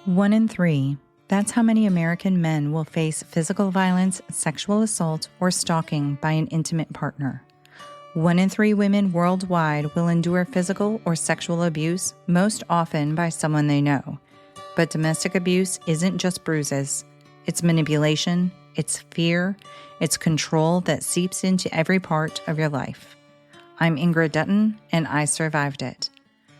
1 in 3. That's how many American men will face physical violence, sexual assault, or stalking by an intimate partner. 1 in 3 women worldwide will endure physical or sexual abuse, most often by someone they know. But domestic abuse isn't just bruises. It's manipulation, it's fear, it's control that seeps into every part of your life. I'm Ingrid Dutton, and I survived it.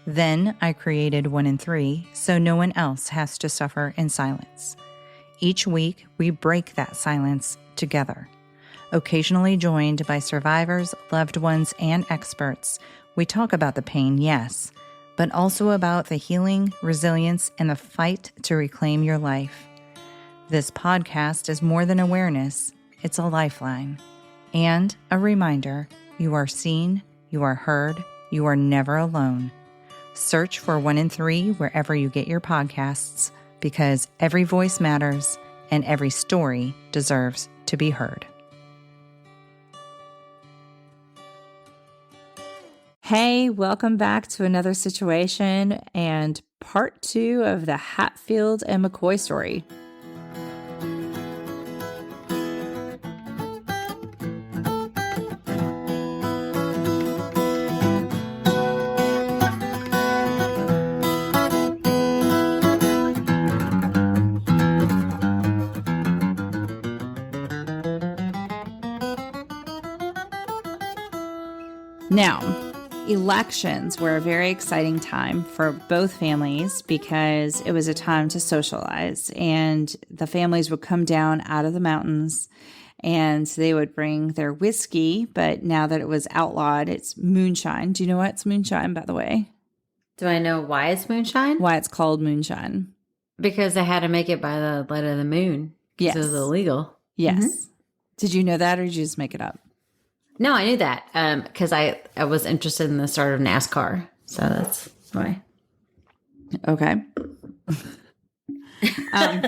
Then I created 1 in 3 so no one else has to suffer in silence. Each week, we break that silence together. Occasionally joined by survivors, loved ones, and experts, we talk about the pain, yes, but also about the healing, resilience, and the fight to reclaim your life. This podcast is more than awareness, it's a lifeline. And a reminder, you are seen, you are heard, you are never alone. Search for 1 in 3 wherever you get your podcasts, because every voice matters and every story deserves to be heard. Hey, welcome back to another situation and part 2 of the Hatfield and McCoy story. Now, elections were a very exciting time for both families because it was a time to socialize, and the families would come down out of the mountains and they would bring their whiskey, but now that it was outlawed, it's moonshine. Do you know what's moonshine, by the way? Do I know why it's moonshine? Why it's called moonshine? Because they had to make it by the light of the moon. Yes. It was illegal. Yes. Mm-hmm. Did you know that, or did you just make it up? No, I knew that because I was interested in the start of NASCAR. So that's why. Okay. All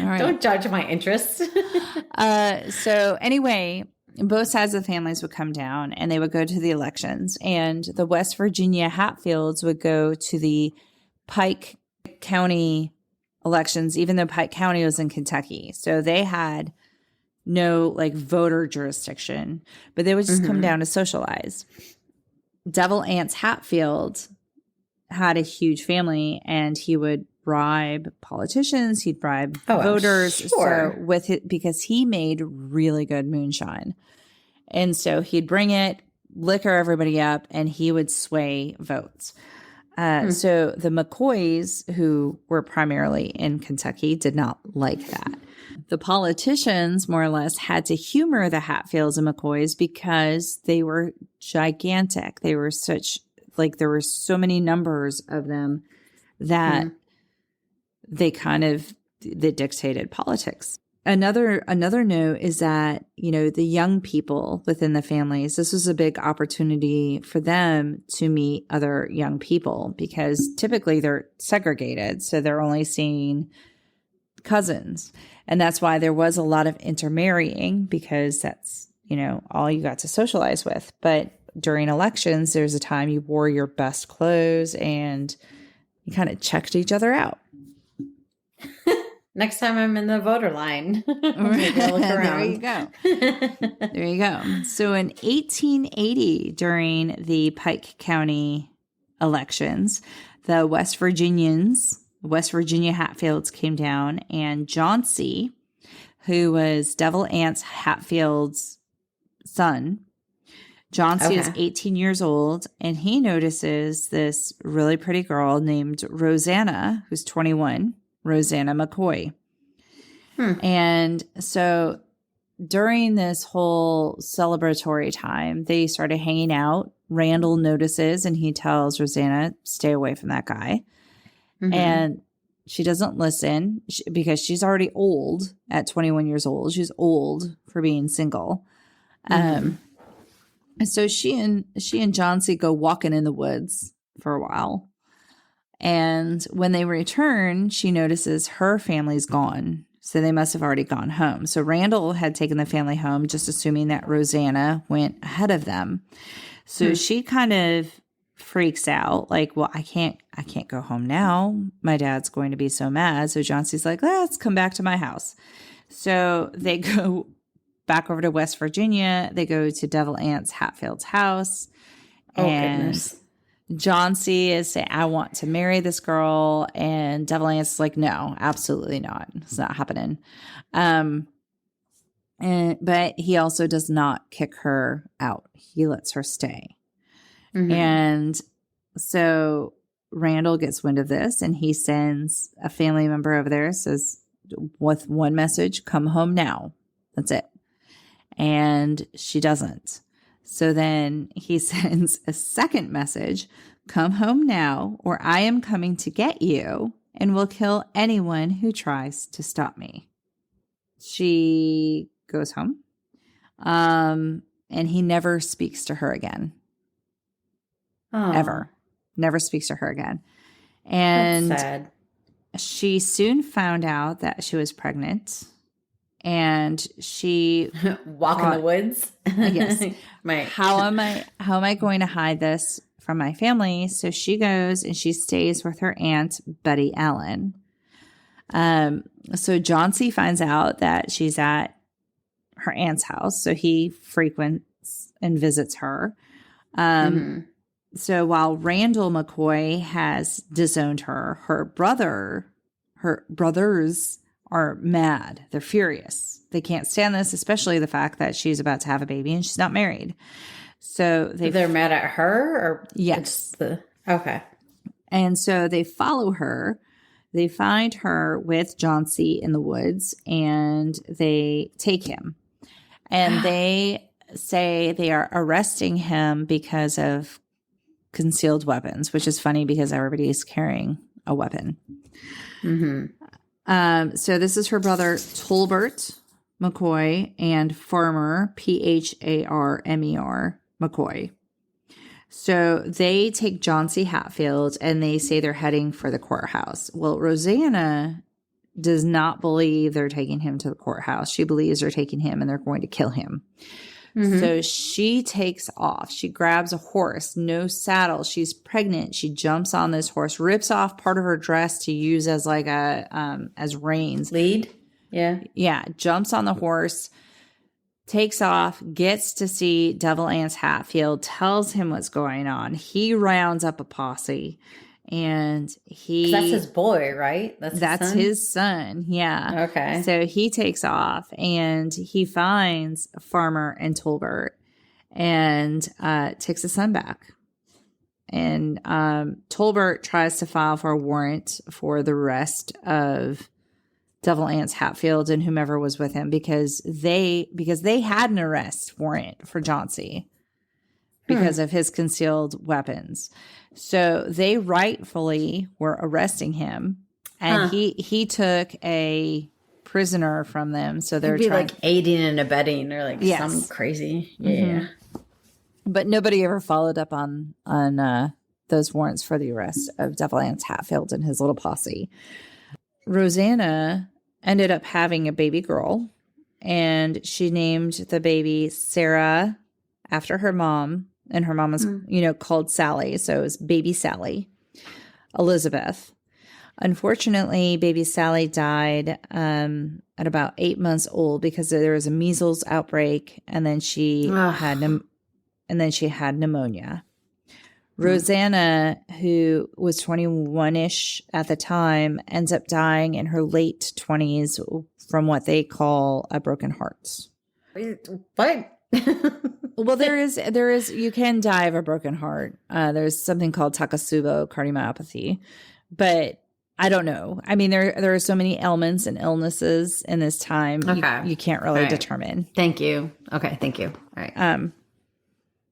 right. Don't judge my interests. So anyway, both sides of the families would come down and they would go to the elections. And the West Virginia Hatfields would go to the Pike County elections, even though Pike County was in Kentucky. So they had no voter jurisdiction, but they would just come down to socialize. Devil Anse Hatfield had a huge family, and he would bribe politicians, he'd bribe voters. Sure. So with it, because he made really good moonshine, and so he'd bring it, liquor everybody up, and he would sway votes. So the McCoys, who were primarily in Kentucky, did not like that. The politicians, more or less, had to humor the Hatfields and McCoys because they were gigantic. They were there were so many numbers of them that they dictated politics. Another note is that, the young people within the families, this was a big opportunity for them to meet other young people because typically they're segregated. So they're only seeing cousins. And that's why there was a lot of intermarrying because that's, all you got to socialize with. But during elections, there's a time you wore your best clothes and you kind of checked each other out. Next time I'm in the voter line, maybe I'll look around. There you go. So in 1880, during the Pike County elections, the West Virginia Hatfields came down, and Chauncey, who was Devil Anse Hatfield's son, Chauncey is 18 years old, and he notices this really pretty girl named Rosanna, who's 21, Rosanna McCoy. And so during this whole celebratory time, they started hanging out. Randall notices, and he tells Rosanna, stay away from that guy. And she doesn't listen because she's already old at 21 years old. She's old for being single. So she and Chauncey go walking in the woods for a while. And when they return, she notices her family's gone. So they must have already gone home. So Randall had taken the family home, just assuming that Rosanna went ahead of them. So she kind of freaks out, like, well, I can't go home now. My dad's going to be so mad. So Johnson's like, let's come back to my house. So they go back over to West Virginia. They go to Devil Anse Hatfield's house. Goodness. John C. is saying, I want to marry this girl. And Devil Anse is like, no, absolutely not. It's not happening. But he also does not kick her out. He lets her stay. Mm-hmm. And so Randall gets wind of this, and he sends a family member over there, says with one message, come home now. That's it. And she doesn't. So then he sends a second message, come home now, or I am coming to get you and will kill anyone who tries to stop me. She goes home. And he never speaks to her again. Oh. Ever. Never speaks to her again. And that's sad. She soon found out that she was pregnant. And she walk in the woods. Yes. Right. How am I going to hide this from my family? So she goes and she stays with her aunt, Betty Allen. So John C. finds out that she's at her aunt's house. So he frequents and visits her. So while Randall McCoy has disowned her, her brothers are mad. They're furious. They can't stand this, especially the fact that she's about to have a baby and she's not married. So they're mad at her, or yes. Okay. And so they follow her. They find her with John C. in the woods, and they take him. And they say they are arresting him because of concealed weapons, which is funny because everybody is carrying a weapon. Mm-hmm. So this is her brother, Tolbert McCoy, and farmer, Pharmer McCoy. So they take John C. Hatfield, and they say they're heading for the courthouse. Well, Rosanna does not believe they're taking him to the courthouse. She believes they're taking him and they're going to kill him. Mm-hmm. So she takes off. She grabs a horse, no saddle. She's pregnant. She jumps on this horse, rips off part of her dress to use as like as reins. Lead? Yeah. Yeah. Jumps on the horse, takes off, gets to see Devil Anse Hatfield, tells him what's going on. He rounds up a posse, and that's his boy, right? That's his son. Yeah. Okay. So he takes off, and he finds Farmer and Tolbert, and takes his son back. And Tolbert tries to file for a warrant for the rest of Devil Anse Hatfield and whomever was with him, because they had an arrest warrant for John C. because of his concealed weapons. So they rightfully were arresting him, and he took a prisoner from them. So they're like aiding and abetting, or like some crazy. Yeah. Mm-hmm. But nobody ever followed up on those warrants for the arrest of Devil Anse Hatfield and his little posse. Rosanna ended up having a baby girl, and she named the baby Sarah after her mom, and her mom was, called Sally. So it was baby Sally Elizabeth. Unfortunately, baby Sally died at about 8 months old because there was a measles outbreak, and then she had pneumonia. Rosanna, who was 21-ish at the time, ends up dying in her late 20s from what they call a broken heart. What? Well, there is, you can die of a broken heart. There's something called Takotsubo cardiomyopathy, but I don't know. I mean, there are so many ailments and illnesses in this time. You can't really determine. Thank you. Okay. Thank you. All right.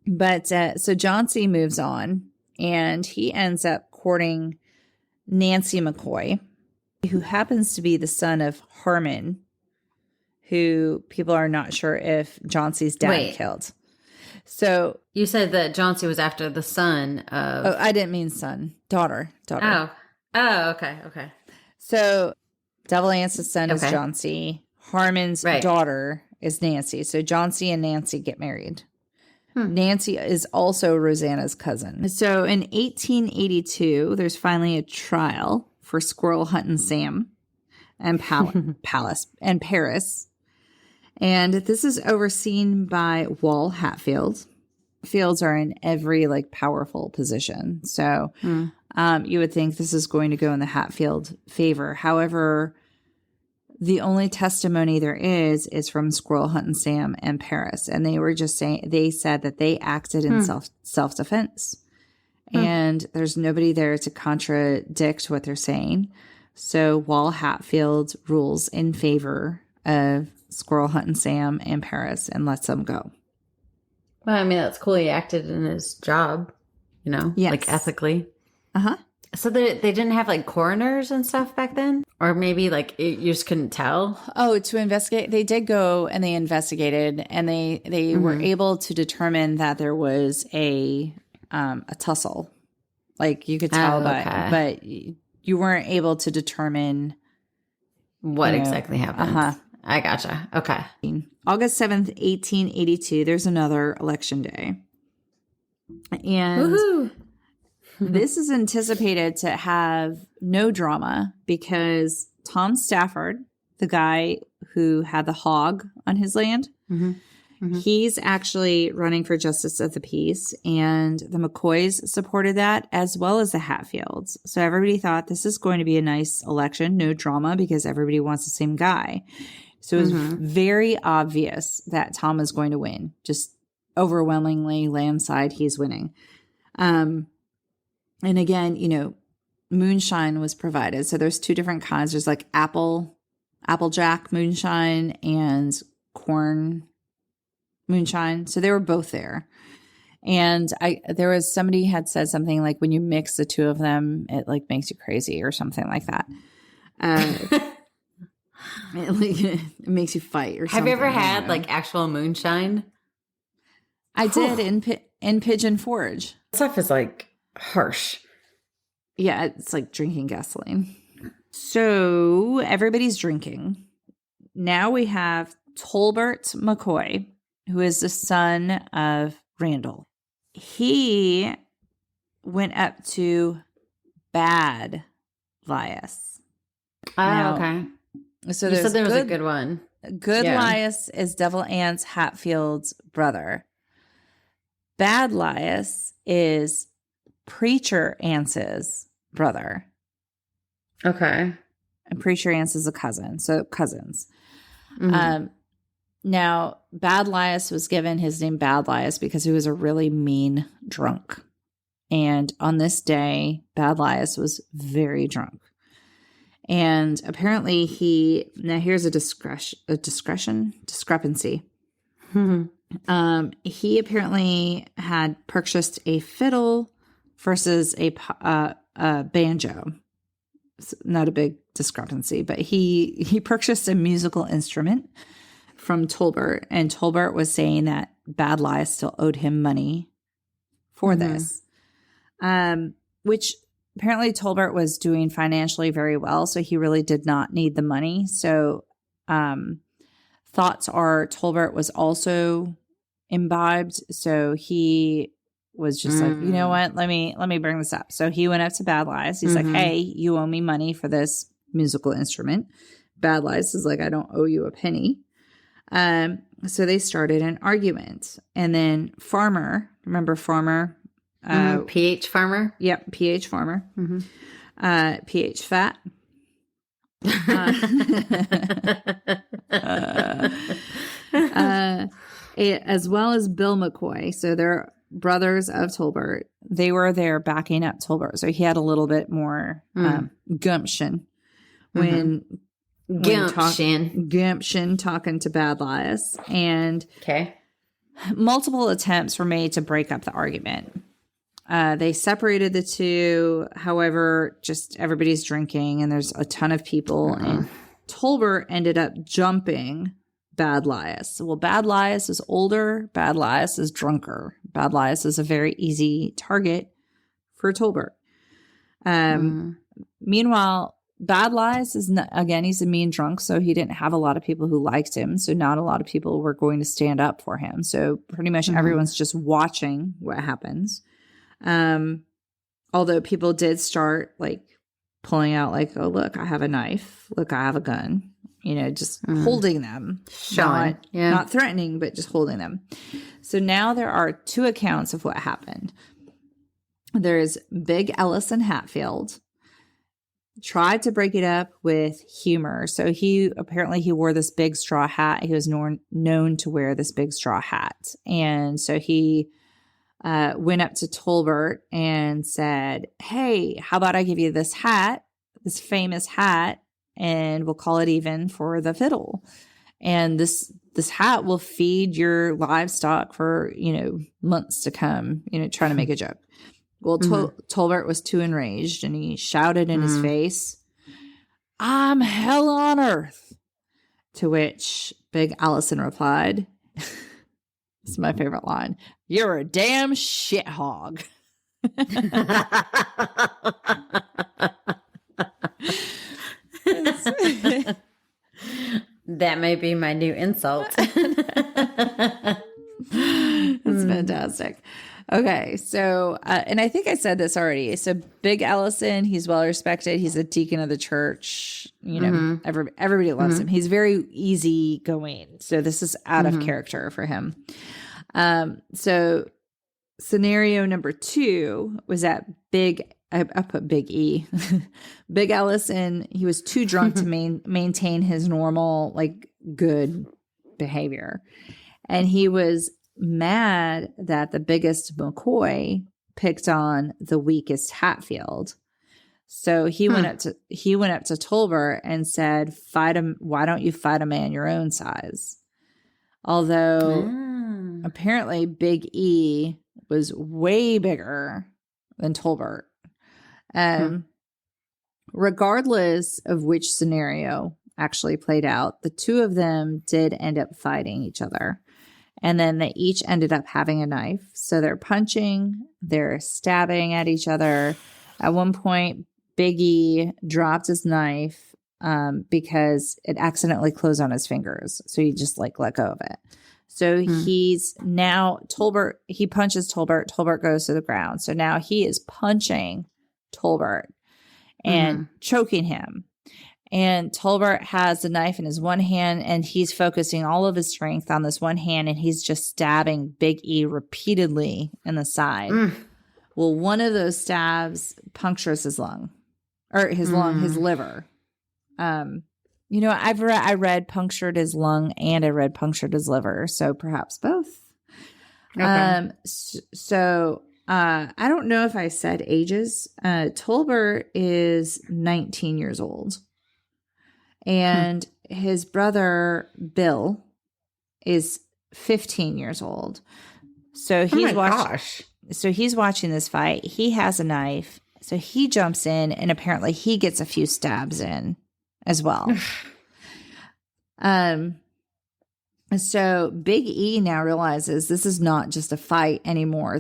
But so John C. moves on, and he ends up courting Nancy McCoy, who happens to be the son of Harmon, who people are not sure if John C.'s dad killed. So you said that John C. was after the son of... Oh, I didn't mean son. Daughter. Oh, okay. So Devil Anse's son is John C. Harmon's daughter is Nancy. So John C. and Nancy get married. Nancy is also Rosanna's cousin. So in 1882, there's finally a trial for Squirrel Hunting Sam and Paris. And this is overseen by Wall Hatfield. Fields are in every powerful position. So you would think this is going to go in the Hatfield favor. However, the only testimony there is from Squirrel Hunting Sam and Paris. And they were just saying, they said that they acted in self-defense. And there's nobody there to contradict what they're saying. So Wall Hatfield rules in favor of Squirrel Hunting Sam and Paris and lets them go. Well, I mean, that's cool. He acted in his job, Yes. ethically. Uh-huh. So they didn't have coroners and stuff back then? Or maybe you just couldn't tell? Oh, to investigate. They did go and they investigated and they were able to determine that there was a tussle. You could tell, but you weren't able to determine what exactly happened. Uh-huh. I gotcha. Okay. August 7th, 1882, there's another election day. And woohoo! This is anticipated to have no drama because Tom Stafford, the guy who had the hog on his land, he's actually running for justice of the peace. And the McCoys supported that as well as the Hatfields. So everybody thought this is going to be a nice election, no drama because everybody wants the same guy. So it was very obvious that Tom is going to win. Just overwhelmingly landslide, he's winning. And again, moonshine was provided. So there's two different kinds. There's Applejack moonshine and corn moonshine. So they were both there. And there was somebody had said something when you mix the two of them, it makes you crazy or something like that. It makes you fight or something. Have you ever had actual moonshine? I did in Pigeon Forge. Stuff is harsh. Yeah, it's like drinking gasoline. So everybody's drinking. Now we have Tolbert McCoy, who is the son of Randall. He went up to Bad Lias. Oh, okay. So you said there was a good one. Good Lias is Devil Anse Hatfield's brother. Bad Lias is Preacher Ance's brother. Okay. And Preacher Ance is a cousin. So cousins. Now, Bad Lias was given his name Bad Lias because he was a really mean drunk. And on this day, Bad Lias was very drunk. And apparently now here's a discrepancy. He apparently had purchased a fiddle versus a banjo. It's not a big discrepancy, but he purchased a musical instrument from Tolbert, and Tolbert was saying that Bad Lias still owed him money for this, which apparently Tolbert was doing financially very well, so he really did not need the money. So thoughts are Tolbert was also imbibed, so he was just you know what, let me bring this up. So he went up to Bad Lias. He's like, hey, you owe me money for this musical instrument. Bad Lias is like, I don't owe you a penny. So they started an argument. And then Farmer, remember Farmer? PH Farmer? Yep, PH Farmer. PH Fat. As well as Bill McCoy. So they're brothers of Tolbert. They were there backing up Tolbert. So he had a little bit more gumption gumption talking to Bad Lias. And multiple attempts were made to break up the argument. They separated the two. However, just everybody's drinking and there's a ton of people. And Tolbert ended up jumping Bad Lias. Well, Bad Lias is older. Bad Lias is drunker. Bad Lias is a very easy target for Tolbert. Meanwhile, Bad Lies is not, again, he's a mean drunk, so he didn't have a lot of people who liked him. So not a lot of people were going to stand up for him. So pretty much everyone's just watching what happens. Although people did start like pulling out like, oh, look, I have a knife. Look, I have a gun. Just holding them. Showing. Not threatening, but just holding them. So now there are 2 accounts of what happened. There's Big Ellis in Hatfield. Tried to break it up with humor. So he wore this big straw hat. He was known to wear this big straw hat. And so he went up to Tolbert and said, hey, how about I give you this hat, this famous hat, and we'll call it even for the fiddle. And this hat will feed your livestock for, months to come, trying to make a joke. Well, Tolbert was too enraged and he shouted in his face, I'm hell on earth. To which Big Allison replied, it's my favorite line, you're a damn shit hog. That may be my new insult. It's fantastic. Okay, so, and I think I said this already. So Big Ellison, he's well respected. He's a deacon of the church. Everybody loves him. He's very easygoing. So this is out of character for him. So scenario number 2 was that I put Big E. Big Ellison, he was too drunk to maintain his normal, like, good behavior. And he was mad that the biggest McCoy picked on the weakest Hatfield. So he went up to Tolbert and said, why don't you fight a man your own size? Although apparently Big E was way bigger than Tolbert. Regardless of which scenario actually played out, the 2 of them did end up fighting each other. And then they each ended up having a knife. So they're punching, they're stabbing at each other. At one point, Big E dropped his knife because it accidentally closed on his fingers. So he just let go of it. So he's now Tolbert, he punches Tolbert. Tolbert goes to the ground. So now he is punching Tolbert and choking him. And Tolbert has the knife in his one hand and he's focusing all of his strength on this one hand and he's just stabbing Big E repeatedly in the side. Well, one of those stabs punctures his lung or his liver. I read punctured his lung and I read punctured his liver. So perhaps both. Okay. I don't know if I said ages. Tolbert is 19 years old. And his brother, Bill, is 15 years old. So he's he's watching this fight. He has a knife. So he jumps in and apparently he gets a few stabs in as well. So Big E now realizes this is not just a fight anymore.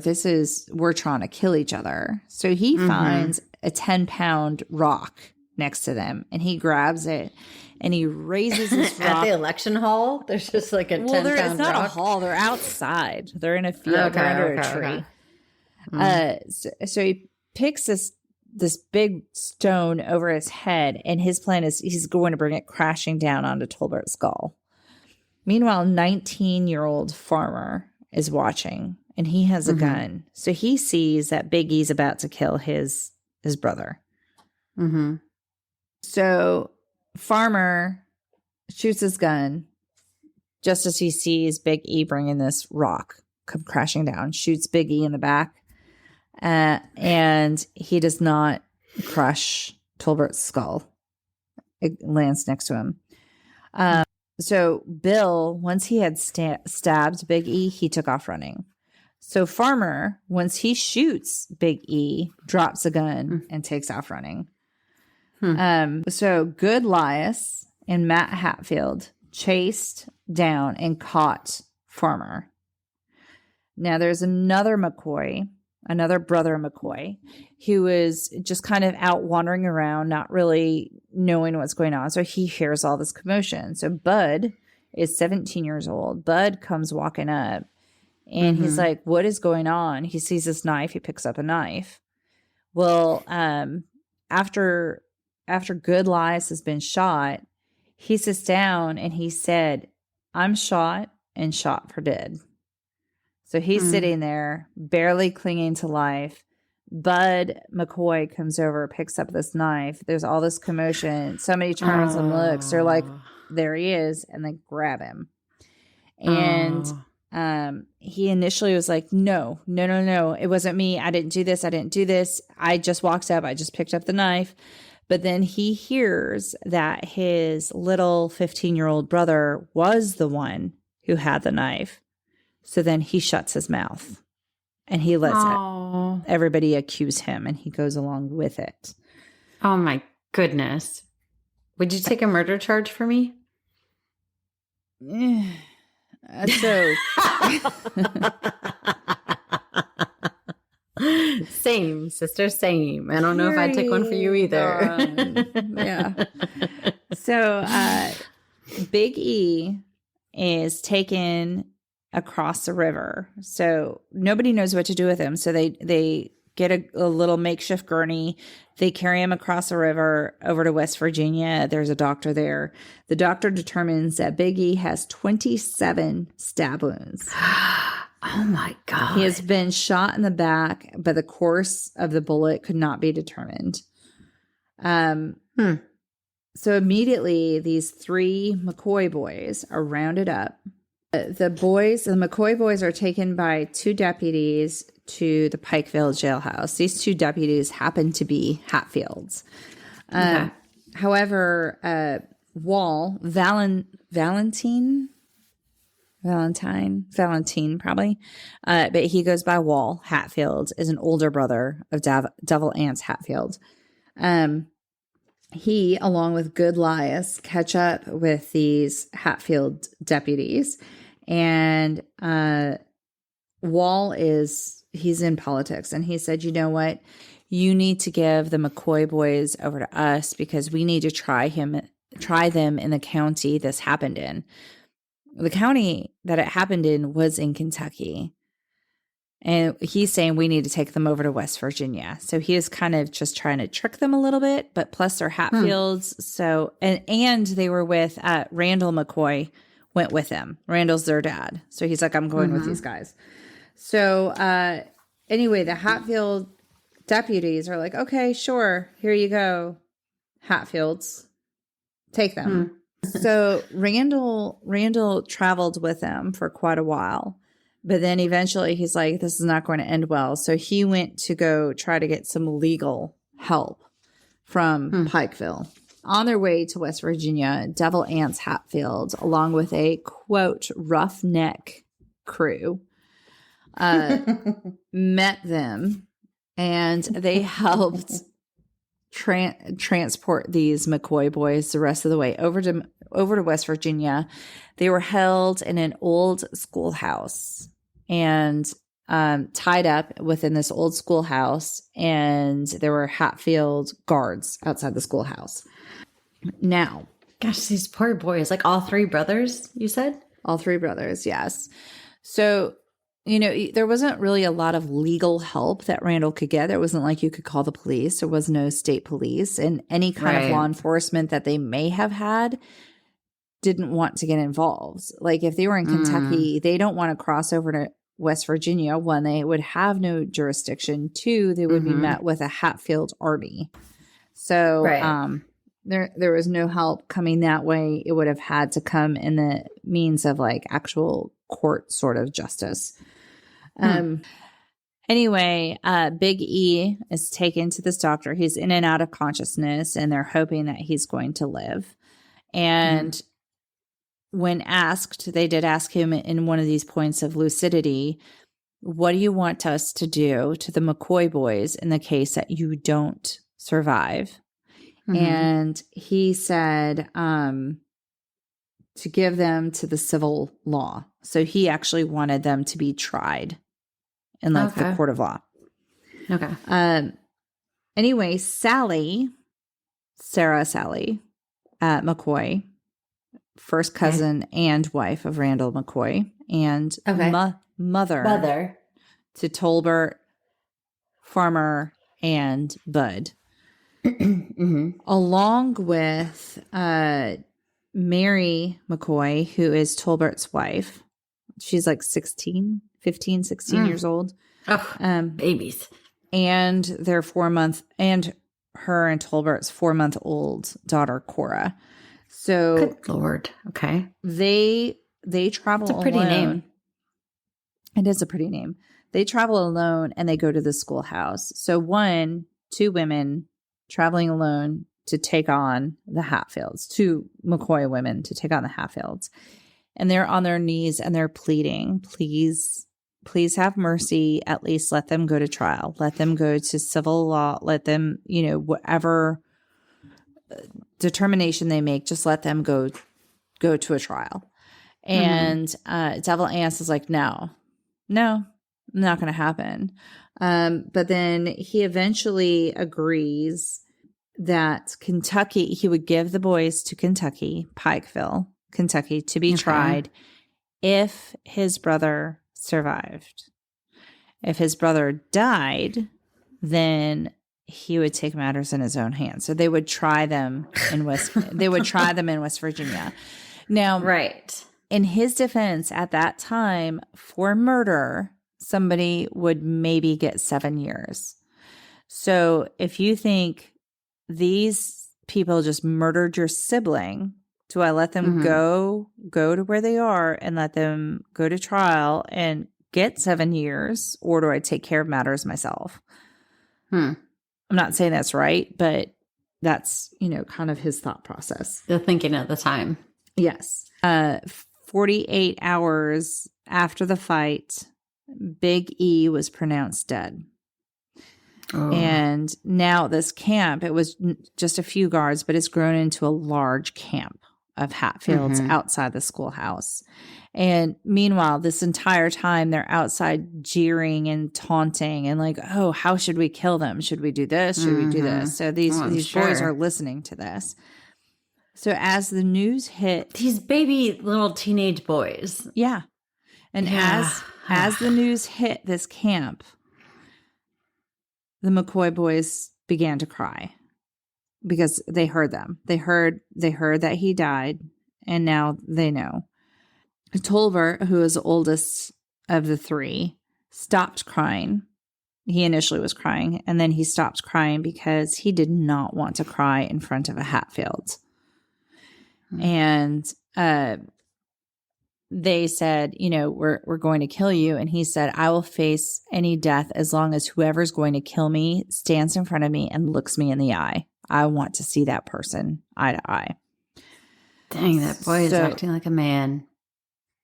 We're trying to kill each other. So he finds a 10-pound rock next to them and he grabs it and he raises this rock. At the election hall? There's just like a 10-pound rock? It's not a hall. They're outside. They're in a field. They're under a tree. So he picks this big stone over his head and his plan is he's going to bring it crashing down onto Tolbert's skull. Meanwhile, 19-year-old farmer is watching and he has a gun. So he sees that Big E's about to kill his brother. So farmer shoots his gun just as he sees Big E bringing this rock come crashing down, shoots Big E in the back. And he does not crush Tolbert's skull. It lands next to him. So Bill, once he had stabbed Big E, he took off running. So Farmer, once he shoots Big E, drops a gun and takes off running. So Good Lias and Matt Hatfield chased down and caught Farmer. Now there's another McCoy, another brother McCoy, who is just kind of out wandering around, not really knowing what's going on. So he hears all this commotion. So Bud is 17 years old. Bud comes walking up and he's like, what is going on? He sees this knife. He picks up a knife. Well, after Good Lies has been shot, he sits down and he said, I'm shot and shot for dead. So he's sitting there, barely clinging to life. Bud McCoy comes over, picks up this knife. There's all this commotion. Somebody turns and looks. They're like, there he is. And they grab him. And he initially was like, no. It wasn't me. I didn't do this. I just walked up. I just picked up the knife. But then he hears that his little 15-year-old brother was the one who had the knife. So then he shuts his mouth. And he lets everybody accuse him, and he goes along with it. Oh, my goodness. Would you take a murder charge for me? Same, sister, same. I don't know if I'd take one for you either. Yeah. So Big E is taken across the river. So nobody knows what to do with him. So they get a little makeshift gurney. They carry him across the river over to West Virginia. There's a doctor there. The doctor determines that Big E has 27 stab wounds. Oh my God. He has been shot in the back, but the course of the bullet could not be determined. So immediately these three McCoy boys are rounded up. The McCoy boys are taken by two deputies to the Pikeville jailhouse. These two deputies happen to be Hatfields. However, Valentine probably, but he goes by Wall Hatfield, is an older brother of Devil Anse Hatfield. He, along with Good Lias, catch up with these Hatfield deputies. And Wall he's in politics. And he said, you know what? You need to give the McCoy boys over to us because we need to try them in the county this happened in. The county that it happened in was in Kentucky. And he's saying we need to take them over to West Virginia. So he is kind of just trying to trick them a little bit, but plus they're Hatfields. So, and they were with Randall McCoy went with him. Randall's their dad. So he's like, I'm going with these guys. So anyway, the Hatfield deputies are like, okay, sure. Here you go. Hatfields, take them. So Randall traveled with them for quite a while. But then eventually he's like, this is not going to end well. So he went to go try to get some legal help from Pikeville. On their way to West Virginia, Devil Anse Hatfield, along with a, quote, roughneck crew, met them. And they helped transport these McCoy boys the rest of the way over to West Virginia. They were held in an old schoolhouse and tied up within this old schoolhouse, and there were Hatfield guards outside the schoolhouse. Now, gosh, these poor boys, like all three brothers, you said? All three brothers, yes. So, you know, there wasn't really a lot of legal help that Randall could get. It wasn't like you could call the police. There was no state police, and any kind of law enforcement that they may have had didn't want to get involved. Like if they were in Kentucky, they don't want to cross over to West Virginia. One, they would have no jurisdiction. Two, they would be met with a Hatfield army. So there was no help coming that way. It would have had to come in the means of like actual court sort of justice. Anyway, Big E is taken to this doctor. He's in and out of consciousness, and they're hoping that he's going to live. And when asked, they did ask him in one of these points of lucidity, what do you want us to do to the McCoy boys in the case that you don't survive? And he said to give them to the civil law. So he actually wanted them to be tried in like the court of law. Okay. Anyway, Sally Sarah Sally McCoy, first cousin and wife of Randall McCoy, and mother to Tolbert, Farmer, and Bud. Along with Mary McCoy, who is Tolbert's wife. She's like 16 years old. Oh, babies. And their 4-month, and her and Tolbert's 4-month-old daughter, Cora. So, good Lord. Okay. They travel alone. It's a pretty name. It is a pretty name. They travel alone and they go to the schoolhouse. So 2 women traveling alone to take on the Hatfields, 2 McCoy women to take on the Hatfields. And they're on their knees and they're pleading, please have mercy. At least let them go to trial. Let them go to civil law. Let them, whatever determination they make, just let them go to a trial. And Devil Anse is like, no, not going to happen. But then he eventually agrees that Kentucky, he would give the boys to Kentucky, Pikeville, Kentucky, to be tried if his brother survived. If his brother died, then he would take matters in his own hands. So they would try them in West Virginia. Now, right. In his defense at that time, for murder, somebody would maybe get 7 years. So if you think these people just murdered your sibling, do I let them go to where they are and let them go to trial and get 7 years, or do I take care of matters myself? I'm not saying that's right, but that's, kind of his thought process. The thinking at the time. Yes. 48 hours after the fight, Big E was pronounced dead. Oh. And now this camp, it was just a few guards, but it's grown into a large camp of Hatfields outside the schoolhouse. And meanwhile, this entire time they're outside jeering and taunting and like, oh, how should we kill them? Should we do this? Should we do this? So these boys are listening to this. So as the news hit, these baby little teenage boys. Yeah. And as the news hit this camp, the McCoy boys began to cry because they heard them. They heard that he died, and now they know. Tolbert, who is the oldest of the 3, stopped crying. He initially was crying, and then he stopped crying because he did not want to cry in front of a Hatfield. And they said, we're going to kill you. And he said, I will face any death as long as whoever's going to kill me stands in front of me and looks me in the eye. I want to see that person eye to eye. Dang, that boy is acting like a man.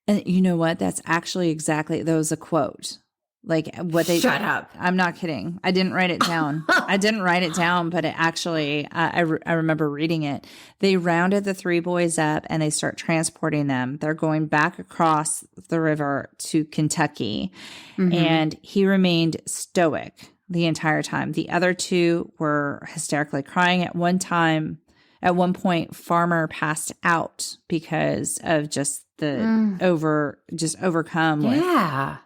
And you know what? That's actually that was a quote. Like what they Shut up. I'm not kidding. I didn't write it down. But it actually, I remember reading it. They rounded the 3 boys up and they start transporting them. They're going back across the river to Kentucky. And he remained stoic the entire time. The other 2 were hysterically crying. At one point, Farmer passed out because of just the overcome with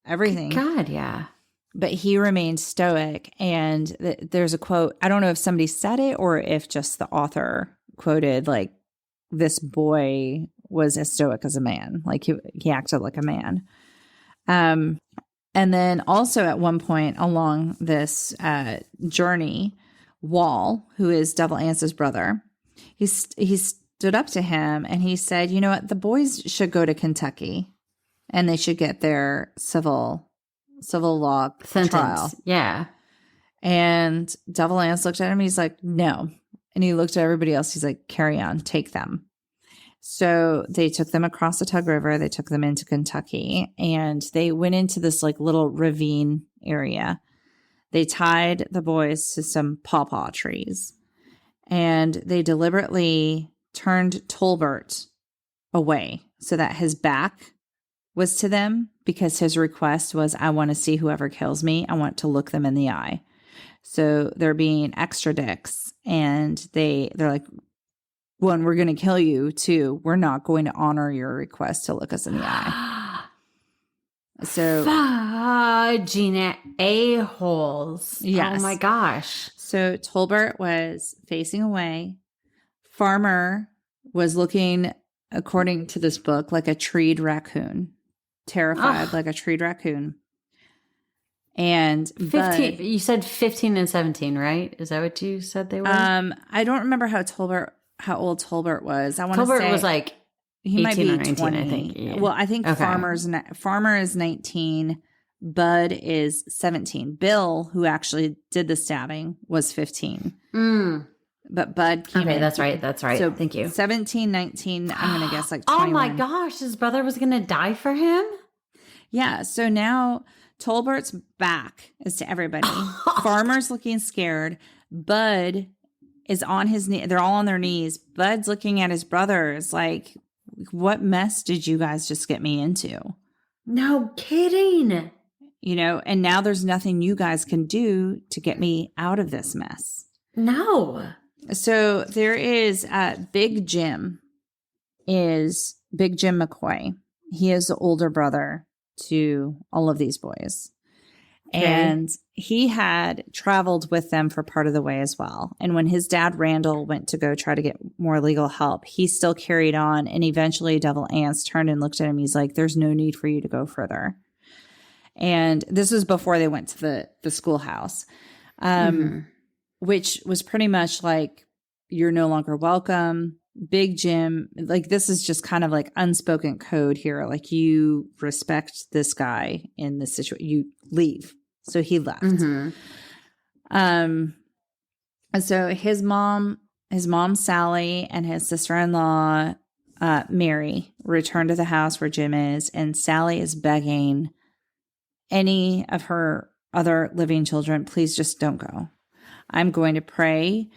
everything. God, yeah. But he remained stoic. And there's a quote. I don't know if somebody said it or if just the author quoted, like, this boy was as stoic as a man. Like he acted like a man. And then also at one point along this journey, Wall, who is Devil Anse's brother, he stood up to him and he said, you know what, the boys should go to Kentucky and they should get their civil law sentence. Trial. Yeah. And Devil Anse looked at him. He's like, no. And he looked at everybody else. He's like, carry on, take them. So they took them across the Tug River. They took them into Kentucky and they went into this like little ravine area. They tied the boys to some pawpaw trees and they deliberately turned Tolbert away so that his back was to them because his request was, I want to see whoever kills me. I want to look them in the eye. So they're being extra dicks, and they're like, one, we're going to kill you. Two, we're not going to honor your request to look us in the eye. So Gina a-holes. Yes. Oh my gosh. So Tolbert was facing away. Farmer was looking, according to this book, like a treed raccoon. Terrified, like a treed raccoon. And 15. Bud, You said 15 and 17, right? Is that what you said they were? I don't remember how old Tolbert was. I want to say Tolbert was like he might be 19, 20. I think. Yeah. Well, I think Okay. Farmer is 19. Bud is 17. Bill, who actually did the stabbing, was 15. But Bud came in. That's right. So thank you. 17, 19, I'm going to guess like 21. Oh my gosh, his brother was going to die for him? Yeah, so now Tolbert's back is to everybody. Farmer's looking scared. Bud is on his knee. They're all on their knees. Bud's looking at his brothers like, what mess did you guys just get me into? No kidding. You know, and now there's nothing you guys can do to get me out of this mess. No. So there is Big Jim McCoy. He is the older brother to all of these boys. Okay. And he had traveled with them for part of the way as well. And when his dad, Randall, went to go try to get more legal help, he still carried on. And eventually Devil Ants turned and looked at him. He's like, there's no need for you to go further. And this was before they went to the schoolhouse, which was pretty much like, you're no longer welcome. Big Jim, like this is just kind of like unspoken code here. Like you respect this guy in this situation, you leave. So he left. And so his mom Sally and his sister-in-law Mary return to the house where Jim is, and Sally is begging any of her other living children, please just don't go. I'm going to pray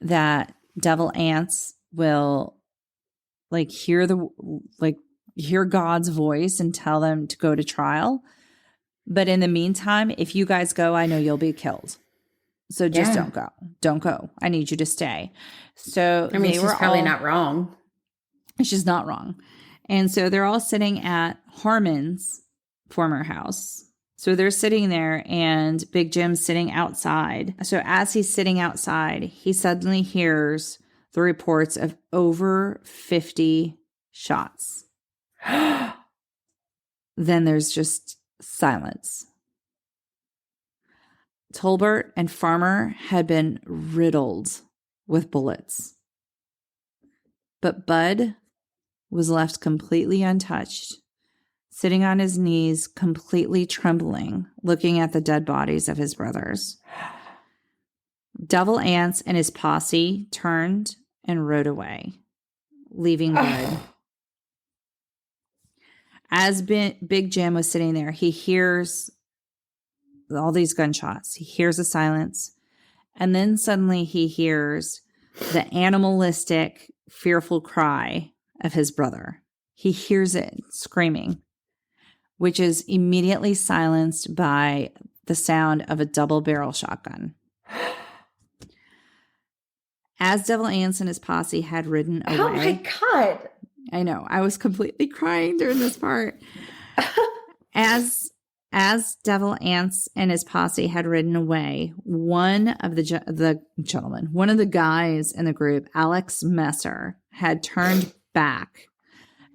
that Devil Ants will hear God's voice and tell them to go to trial. But in the meantime, if you guys go, I know you'll be killed. So just don't go. Don't go. I need you to stay. So I mean, she's probably not wrong. She's not wrong. And so they're all sitting at Harmon's former house. So they're sitting there and Big Jim's sitting outside. So as he's sitting outside, he suddenly hears the reports of over 50 shots. Then there's just silence. Tolbert and Farmer had been riddled with bullets. But Bud was left completely untouched, sitting on his knees, completely trembling, looking at the dead bodies of his brothers. Devil Ants and his posse turned and rode away, leaving Bud. As Big Jim was sitting there, he hears all these gunshots. He hears a silence. And then suddenly he hears the animalistic, fearful cry of his brother. He hears it screaming, which is immediately silenced by the sound of a double-barrel shotgun. As Devil Ants and his posse had ridden away. Oh my God. I know. I was completely crying during this part. As Devil Ants and his posse had ridden away, one of the guys in the group, Alex Messer, had turned back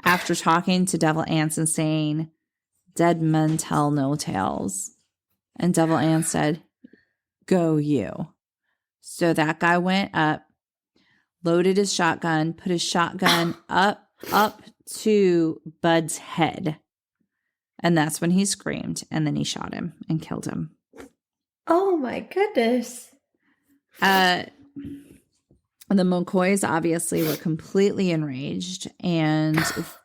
after talking to Devil Ants and saying, "Dead men tell no tales." And Devil Ants said, "Go you." So that guy went up, loaded his shotgun, put his shotgun up to Bud's head. And that's when he screamed, and then he shot him and killed him. Oh my goodness. The McCoys obviously were completely enraged, and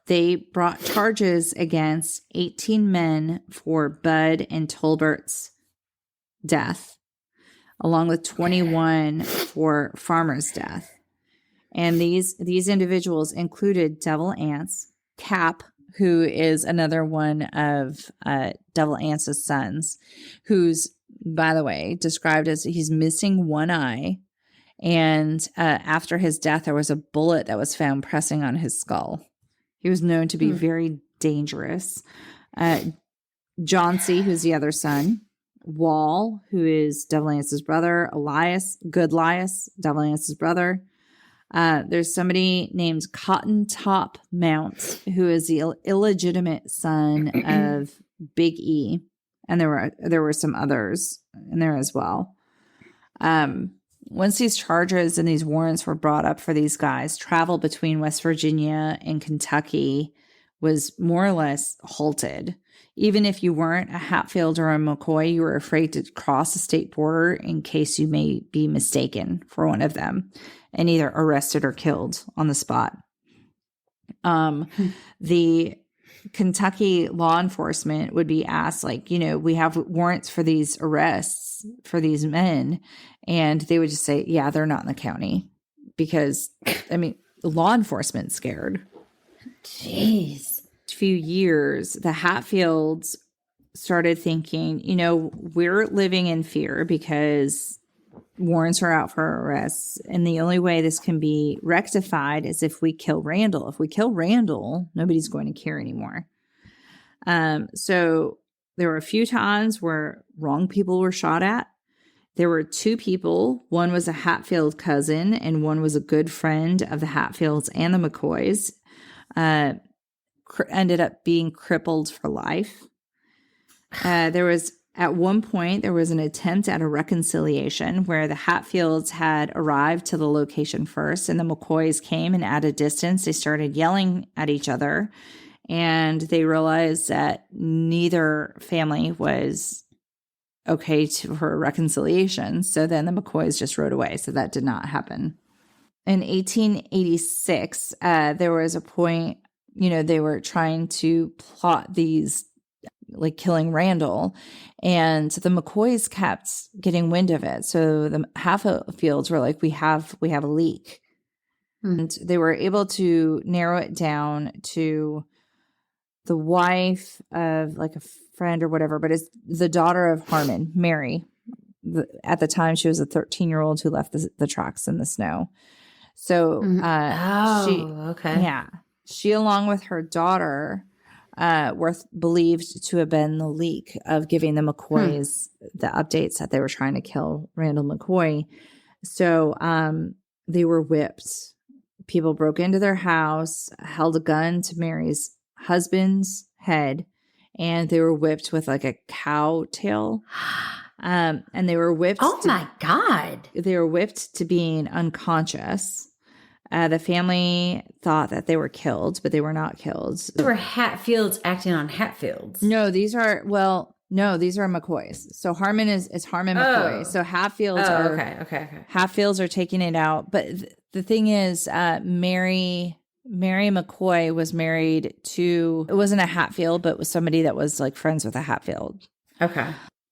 they brought charges against 18 men for Bud and Tolbert's death, along with 21 for Farmer's death. And these individuals included Devil Ants, Cap, who is another one of Devil Ants' sons, whose by the way, described as he's missing one eye. And after his death, there was a bullet that was found pressing on his skull. He was known to be very dangerous. John C., who's the other son. Wall, who is Devil Ance's brother. Elias, Good Elias, Devil Ance's brother. There's somebody named Cotton Top Mount, who is the illegitimate son of Big E. And there were some others in there as well. Once these charges and these warrants were brought up for these guys, travel between West Virginia and Kentucky was more or less halted. Even if you weren't a Hatfield or a McCoy, you were afraid to cross the state border in case you may be mistaken for one of them and either arrested or killed on the spot. The Kentucky law enforcement would be asked, like, we have warrants for these arrests for these men. And they would just say, yeah, they're not in the county because, law enforcement's scared. Jeez. A few years, the Hatfields started thinking, we're living in fear because warrants are out for arrests. And the only way this can be rectified is if we kill Randall. If we kill Randall, nobody's going to care anymore. So there were a few times where wrong people were shot at. There were two people. One was a Hatfield cousin and one was a good friend of the Hatfields and the McCoys. Ended up being crippled for life. At one point, there was an attempt at a reconciliation where the Hatfields had arrived to the location first and the McCoys came, and at a distance, they started yelling at each other, and they realized that neither family was okay for a reconciliation. So then the McCoys just rode away. So that did not happen. In 1886, there was a point, they were trying to plot these, like killing Randall, and the McCoys kept getting wind of it. So the Hatfields were like, we have a leak. And they were able to narrow it down to the wife of like a friend or whatever, but it's the daughter of Harmon, Mary. At the time, she was a 13-year-old who left the tracks in the snow. So she, along with her daughter, were believed to have been the leak of giving the McCoys the updates that they were trying to kill Randall McCoy. So they were whipped. People broke into their house, held a gun to Mary's husband's head, and they were whipped with like a cow tail. And they were whipped. Oh my God. They were whipped to being unconscious. The family thought that they were killed, but they were not killed. These were Hatfields acting on Hatfields. No, these are McCoys. So Harmon is Harmon McCoy. So Hatfields are okay. Hatfields are taking it out. But the thing is, Mary McCoy was married to, it wasn't a Hatfield, but was somebody that was like friends with a Hatfield. Okay.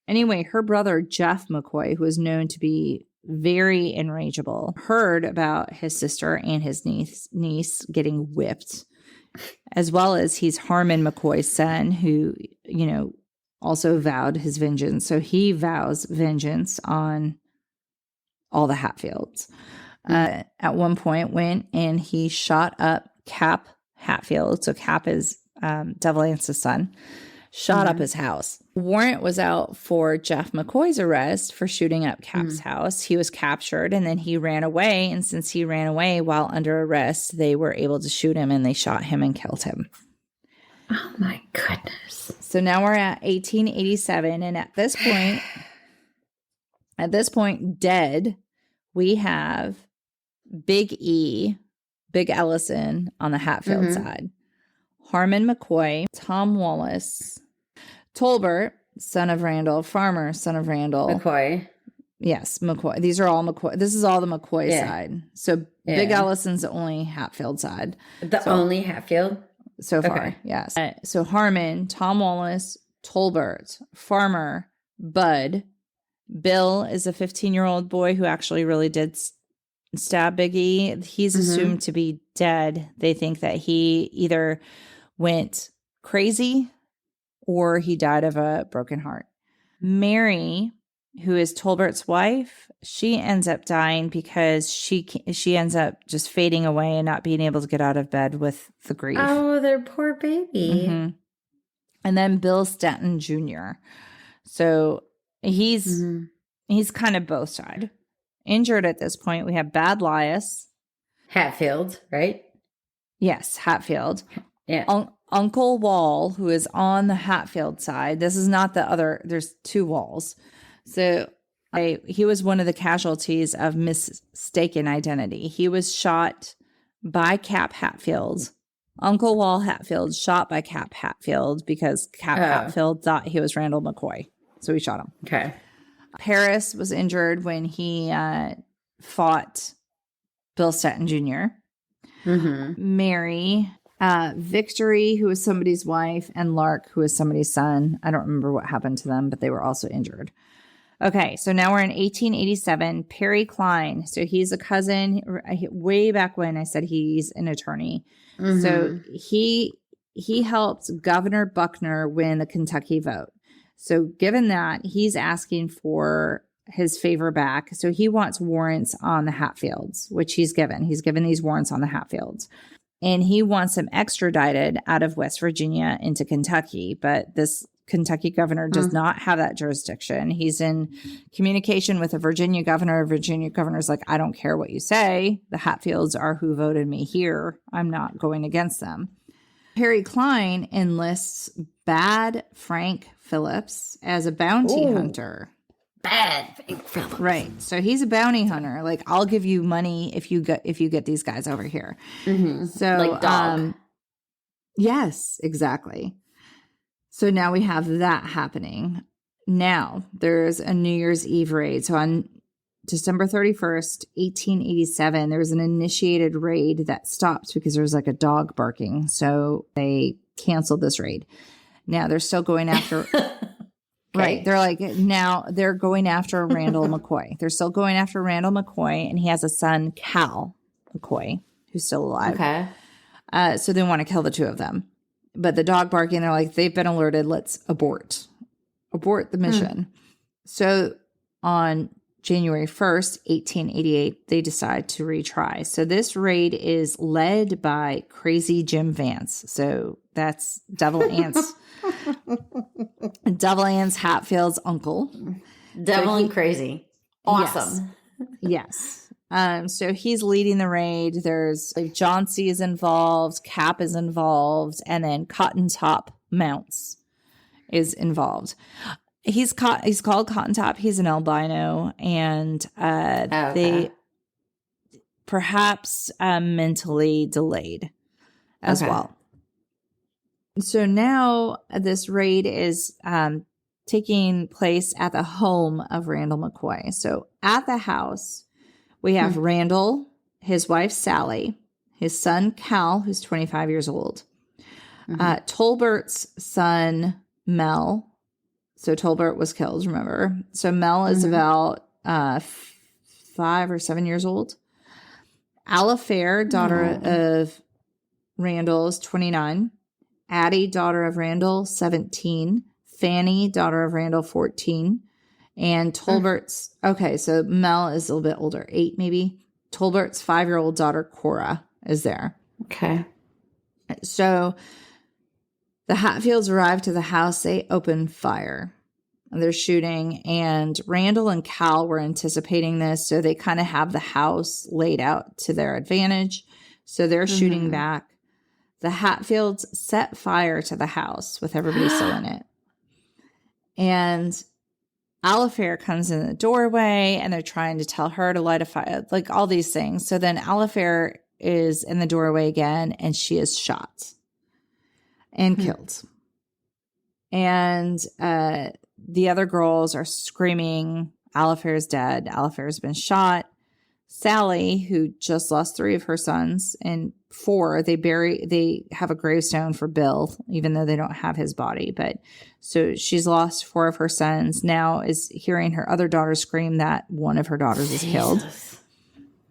Anyway, her brother, Jeff McCoy, who was known to be very enrageable, heard about his sister and his niece getting whipped, as well as he's Harmon McCoy's son, who, also vowed his vengeance. So he vows vengeance on all the Hatfields. At one point went and he shot up Cap Hatfield. So Cap is Devil Ance's son. Shot up his house. Warrant was out for Jeff McCoy's arrest for shooting up Cap's house. He was captured and then he ran away. And since he ran away while under arrest, they were able to shoot him and they shot him and killed him. Oh my goodness. So now we're at 1887. And at this point, dead, we have Big E, Big Ellison on the Hatfield side. Harmon McCoy, Tom Wallace, Tolbert, son of Randall, Farmer, son of Randall. McCoy. Yes, McCoy. These are all McCoy. This is all the McCoy side. So Big Ellison's the only Hatfield side. Only Hatfield? So far, yes. So Harmon, Tom Wallace, Tolbert, Farmer, Bud. Bill is a 15-year-old boy who actually really did stab Big E. He's assumed to be dead. They think that he either went crazy or he died of a broken heart. Mary who is Tolbert's wife, she ends up dying because she ends up just fading away and not being able to get out of bed with the grief. Oh, their poor baby. Mm-hmm. And then Bill Stanton Jr. So he's kind of both sides. Injured at this point, we have Bad Lias. Hatfield, right? Yes, Hatfield. Yeah. Uncle Wall, who is on the Hatfield side. This is not the other. There's two Walls. So he was one of the casualties of mistaken identity. He was shot by Cap Hatfield. Uncle Wall Hatfield shot by Cap Hatfield because Cap Hatfield thought he was Randall McCoy. So he shot him. Okay. Paris was injured when he fought Bill Stanton Jr. Mary, Victory, who was somebody's wife, and Lark, who was somebody's son. I don't remember what happened to them, but they were also injured. Okay, so now we're in 1887. Perry Klein. So he's a cousin. Way back when I said he's an attorney. So he helped Governor Buckner win the Kentucky vote. So given that, he's asking for his favor back. So he wants warrants on the Hatfields, which he's given. He's given these warrants on the Hatfields. And he wants them extradited out of West Virginia into Kentucky. But this Kentucky governor does not have that jurisdiction. He's in communication with a Virginia governor. Virginia governor's like, I don't care what you say. The Hatfields are who voted me here. I'm not going against them. Perry Klein enlists Bad Frank Phillips as a bounty hunter. Bad Frank Phillips. Right. So he's a bounty hunter. Like, I'll give you money if you get these guys over here. So like dog. Yes, exactly. So now we have that happening. Now there's a New Year's Eve raid. So on December 31st, 1887, there was an initiated raid that stopped because there was like a dog barking. So they canceled this raid. Now they're still going after, right. They're like, now they're going after Randall McCoy. They're still going after Randall McCoy, and he has a son, Cal McCoy, who's still alive. Okay. So they want to kill the two of them. But the dog barking, they're like, they've been alerted. Let's abort the mission. So on January 1st, 1888, they decide to retry. So this raid is led by Crazy Jim Vance. So that's Devil Anse. Devil Anse Hatfield's uncle. Devil and Crazy. Awesome. Yes. So he's leading the raid. There's like John C. is involved, Cap is involved, and then Cotton Top Mounts is involved. He's called Cotton Top. He's an albino, and they perhaps mentally delayed as well. So now this raid is taking place at the home of Randall McCoy. So at the house, we have Randall, his wife Sally, his son Cal, who's 25 years old, Tolbert's son Mel. So Tolbert was killed, remember? So Mel is about 5 or 7 years old. Alifair, daughter of Randall, is 29. Addie, daughter of Randall, 17. Fanny, daughter of Randall, 14. And Tolbert's, okay, so Mel is a little bit older, 8 maybe. Tolbert's 5-year-old daughter, Cora, is there. Okay. So the Hatfields arrive to the house. They open fire. They're shooting. And Randall and Cal were anticipating this. So they kind of have the house laid out to their advantage. So they're shooting back. The Hatfields set fire to the house with everybody still in it. And Alifair comes in the doorway, and they're trying to tell her to light a fire, like all these things. So then Alifair is in the doorway again, and she is shot and killed. And the other girls are screaming, Alifair's dead. Alifair's been shot. Sally, who just lost 3 of her sons, and 4, they have a gravestone for Bill, even though they don't have his body. But so she's lost 4 of her sons, now is hearing her other daughter scream that one of her daughters is killed.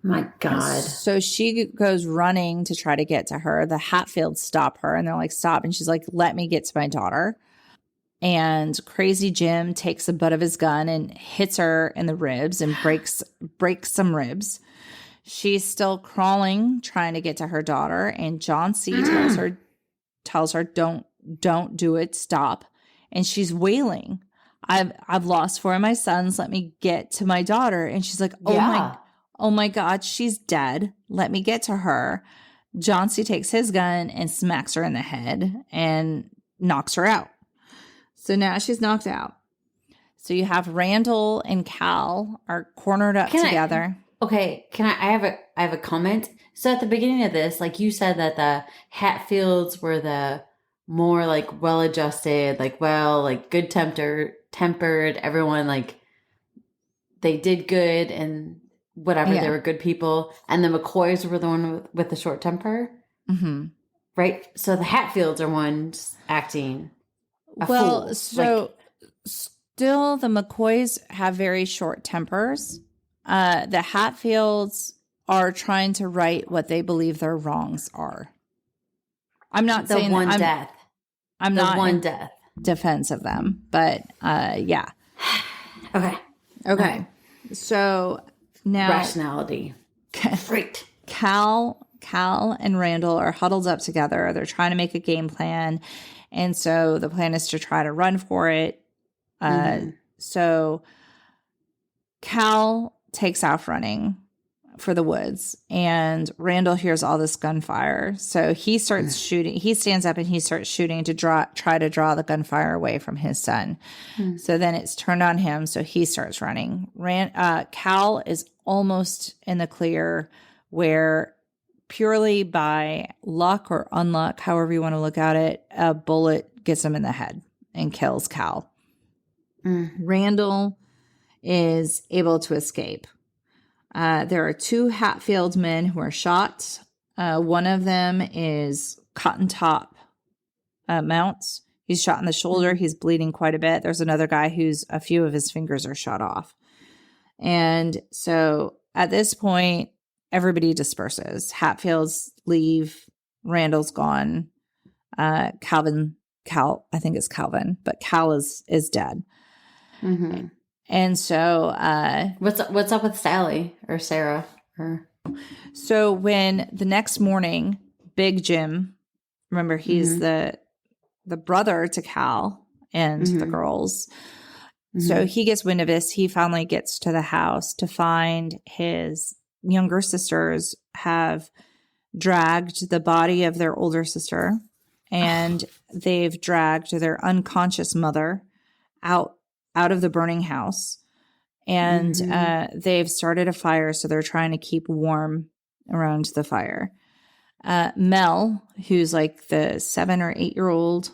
My God. So she goes running to try to get to her. The Hatfields stop her, and they're like, stop. And she's like, let me get to my daughter. And Crazy Jim takes the butt of his gun and hits her in the ribs and breaks some ribs. She's still crawling, trying to get to her daughter, and John C. tells her, don't do it, stop. And she's wailing, I've lost 4 of my sons. Let me get to my daughter. And she's like, oh my God, she's dead. Let me get to her. John C. takes his gun and smacks her in the head and knocks her out. So now she's knocked out. So you have Randall and Cal are cornered up together. I have a comment. So at the beginning of this, like you said that the Hatfields were the more like well-adjusted, like good tempered, everyone like they did good and whatever, they were good people. And the McCoys were the one with the short temper. Mm-hmm. Right? So the Hatfields are ones acting well, so still the McCoys have very short tempers. The Hatfields are trying to right what they believe their wrongs are. I'm not saying one death. I'm not one death defense of them, but yeah. Okay. So now rationality. Great. Cal and Randall are huddled up together. They're trying to make a game plan. And so the plan is to try to run for it. So Cal takes off running for the woods, and Randall hears all this gunfire. So he starts shooting. He stands up and he starts shooting to try to draw the gunfire away from his son. So then it's turned on him. So he starts running. Cal is almost in the clear, where purely by luck or unluck, however you want to look at it, a bullet gets him in the head and kills Cal. Randall is able to escape. There are 2 Hatfield men who are shot. One of them is Cotton Top Mounts. He's shot in the shoulder. He's bleeding quite a bit. There's another guy who's a few of his fingers are shot off. And so at this point, everybody disperses. Hatfields leave. Randall's gone. Cal, I think it's Calvin, but Cal is dead. Mm-hmm. And so, what's up with Sally or Sarah? So when the next morning, Big Jim, remember he's the brother to Cal and the girls. So he gets wind of this. He finally gets to the house to find his younger sisters have dragged the body of their older sister, and they've dragged their unconscious mother out of the burning house, and they've started a fire. So they're trying to keep warm around the fire. Mel, who's like the 7 or 8 year old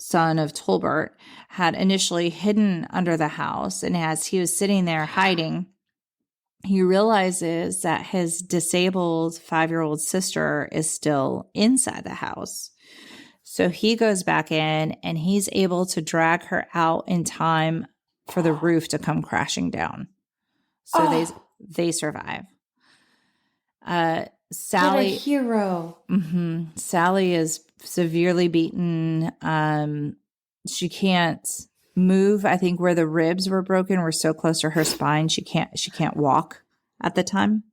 son of Tolbert, had initially hidden under the house. And as he was sitting there hiding, he realizes that his disabled 5-year-old sister is still inside the house. So he goes back in and he's able to drag her out in time for the roof to come crashing down. So they survive. Sally, what a hero. Sally is severely beaten. She can't move. I think where the ribs were broken were so close to her spine, she can't walk at the time.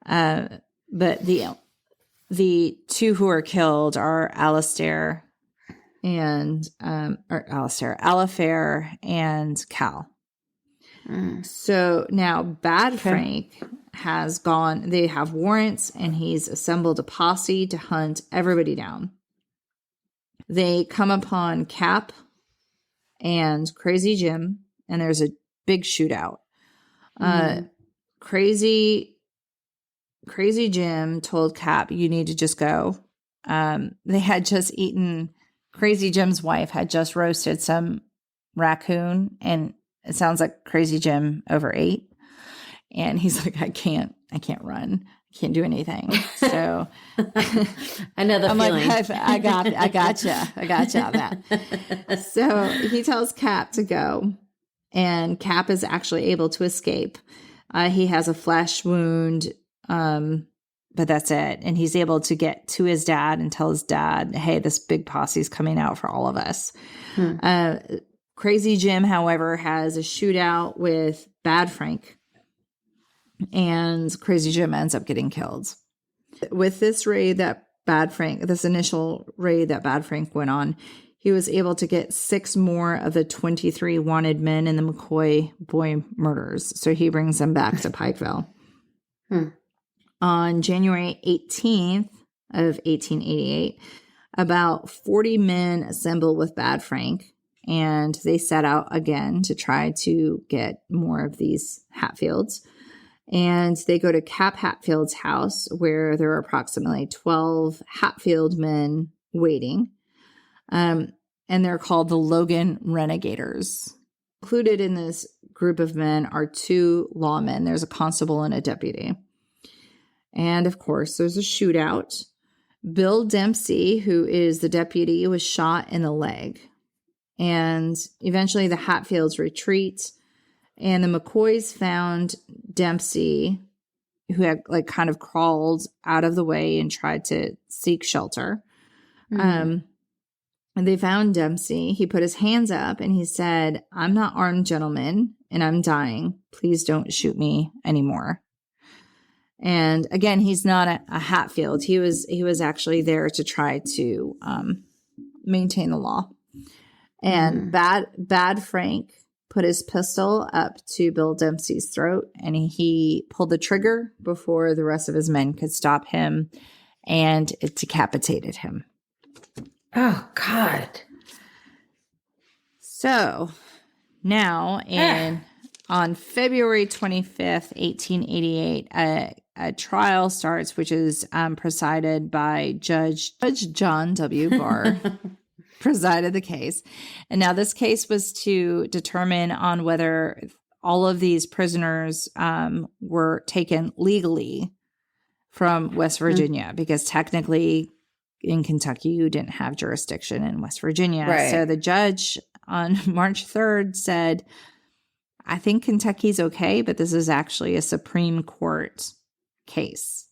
But the 2 who are killed are Alifair and Cal. So now Bad Frank has gone. They have warrants, and he's assembled a posse to hunt everybody down. They come upon Cap and Crazy Jim, and there's a big shootout. Crazy Jim told Cap, "You need to just go." They had just eaten. Crazy Jim's wife had just roasted some raccoon, and it sounds like Crazy Jim overate. And he's like, I can't run. I can't do anything. So I know the feeling. Like, I gotcha on that. So he tells Cap to go, and Cap is actually able to escape. He has a flesh wound but that's it. And he's able to get to his dad and tell his dad, hey, this big posse's coming out for all of us. Crazy Jim, however, has a shootout with Bad Frank, and Crazy Jim ends up getting killed. With this raid that this initial raid that Bad Frank went on, he was able to get 6 more of the 23 wanted men in the McCoy boy murders. So he brings them back to Pikeville. On January 18th of 1888, about 40 men assembled with Bad Frank, and they set out again to try to get more of these Hatfields. And they go to Cap Hatfield's house, where there are approximately 12 Hatfield men waiting. And they're called the Logan Renegaders. Included in this group of men are 2 lawmen. There's a constable and a deputy. And of course, there's a shootout. Bill Dempsey, who is the deputy, was shot in the leg. And eventually the Hatfields retreat. And the McCoys found Dempsey, who had kind of crawled out of the way and tried to seek shelter. And they found Dempsey. He put his hands up and he said, "I'm not armed, gentlemen, and I'm dying. Please don't shoot me anymore." And again, he's not a Hatfield. He was actually there to try to maintain the law. And Bad Frank put his pistol up to Bill Dempsey's throat, and he pulled the trigger before the rest of his men could stop him, and it decapitated him. Oh, God. So now on February 25th, 1888, a trial starts, which is presided by Judge John W. Barr. Presided the case. And now this case was to determine on whether all of these prisoners were taken legally from West Virginia, because technically in Kentucky, you didn't have jurisdiction in West Virginia. Right. So the judge on March 3rd said, I think Kentucky's okay, but this is actually a Supreme Court case.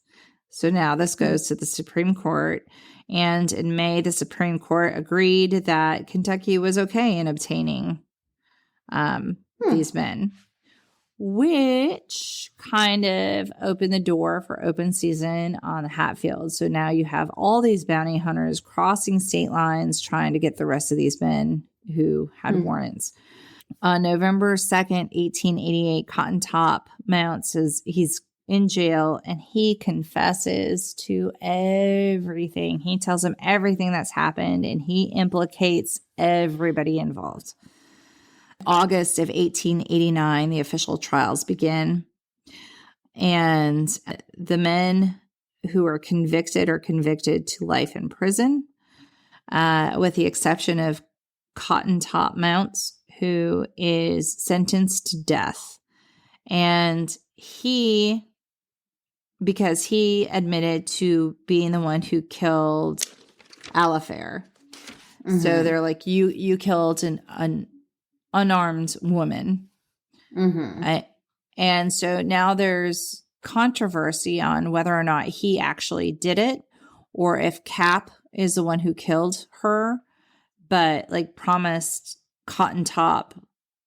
So now this goes to the Supreme Court. And in May, the Supreme Court agreed that Kentucky was okay in obtaining these men, which kind of opened the door for open season on the Hatfield. So now you have all these bounty hunters crossing state lines trying to get the rest of these men who had warrants. On November 2nd, 1888, Cotton Top Mounts he's in jail, and he confesses to everything. He tells them everything that's happened, and he implicates everybody involved. August of 1889, the official trials begin, and the men who are convicted to life in prison, with the exception of Cotton Top Mounts, who is sentenced to death. And because he admitted to being the one who killed Alifair. So they're like, you killed an unarmed woman. And so now there's controversy on whether or not he actually did it, or if Cap is the one who killed her, but promised Cotton Top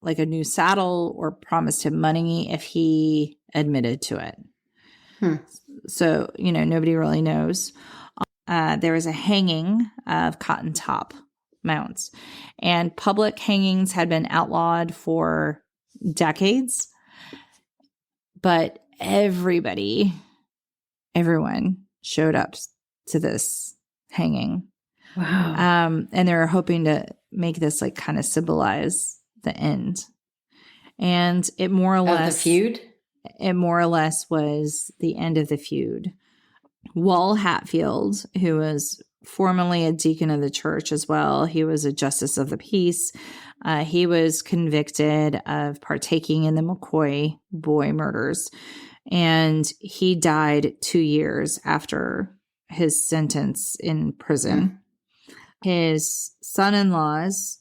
a new saddle, or promised him money if he admitted to it. So, nobody really knows. There was a hanging of Cotton Top Mounts, and public hangings had been outlawed for decades, but everyone showed up to this hanging. Wow. And they're hoping to make this kind of symbolize the end. And it more or less, the feud? It more or less was the end of the feud. Wall Hatfield, who was formerly a deacon of the church as well, he was a justice of the peace. He was convicted of partaking in the McCoy boy murders, and he died 2 years after his sentence in prison. His son-in-laws,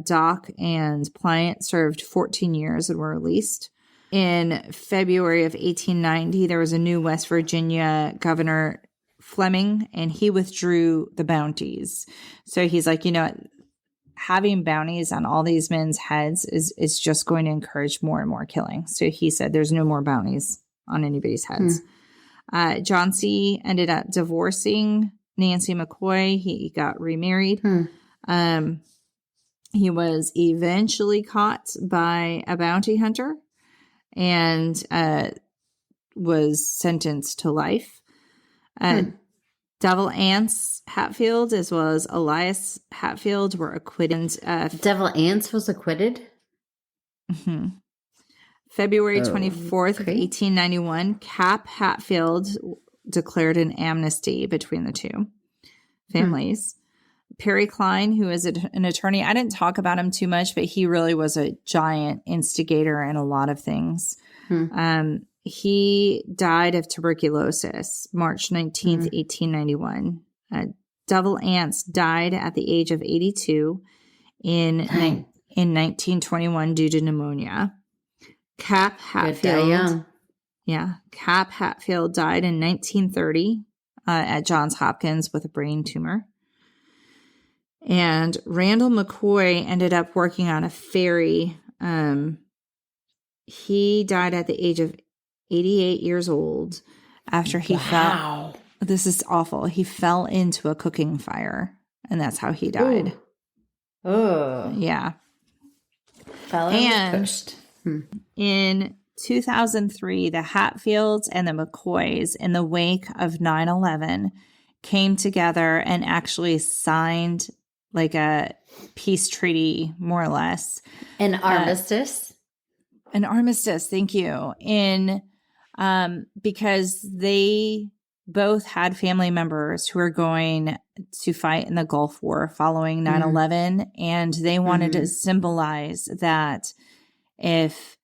Doc and Pliant, served 14 years and were released. in February of 1890, there was a new West Virginia governor, Fleming, and he withdrew the bounties. So he's like, having bounties on all these men's heads is just going to encourage more and more killing. So he said there's no more bounties on anybody's heads. John C. ended up divorcing Nancy McCoy. He got remarried. He was eventually caught by a bounty hunter and was sentenced to life. Devil Anse Hatfield, as well as Elias Hatfield, were acquitted. Devil Anse was acquitted? February 24th of 1891, Cap Hatfield declared an amnesty between the two families. Perry Klein, who is an attorney, I didn't talk about him too much, but he really was a giant instigator in a lot of things. He died of tuberculosis, March 19th, 1891. Devil Anse died at the age of 82 in 1921 due to pneumonia. Cap Hatfield. Cap Hatfield died in 1930 at Johns Hopkins with a brain tumor. And Randall McCoy ended up working on a ferry. He died at the age of 88 years old after he fell. This is awful. He fell into a cooking fire, and that's how he died. Oh. Yeah. And pushed. In 2003, the Hatfields and the McCoys, in the wake of 9/11, came together and actually signed like a peace treaty, more or less. An armistice? An armistice, thank you. Because they both had family members who were going to fight in the Gulf War following 9/11, and they wanted to symbolize that if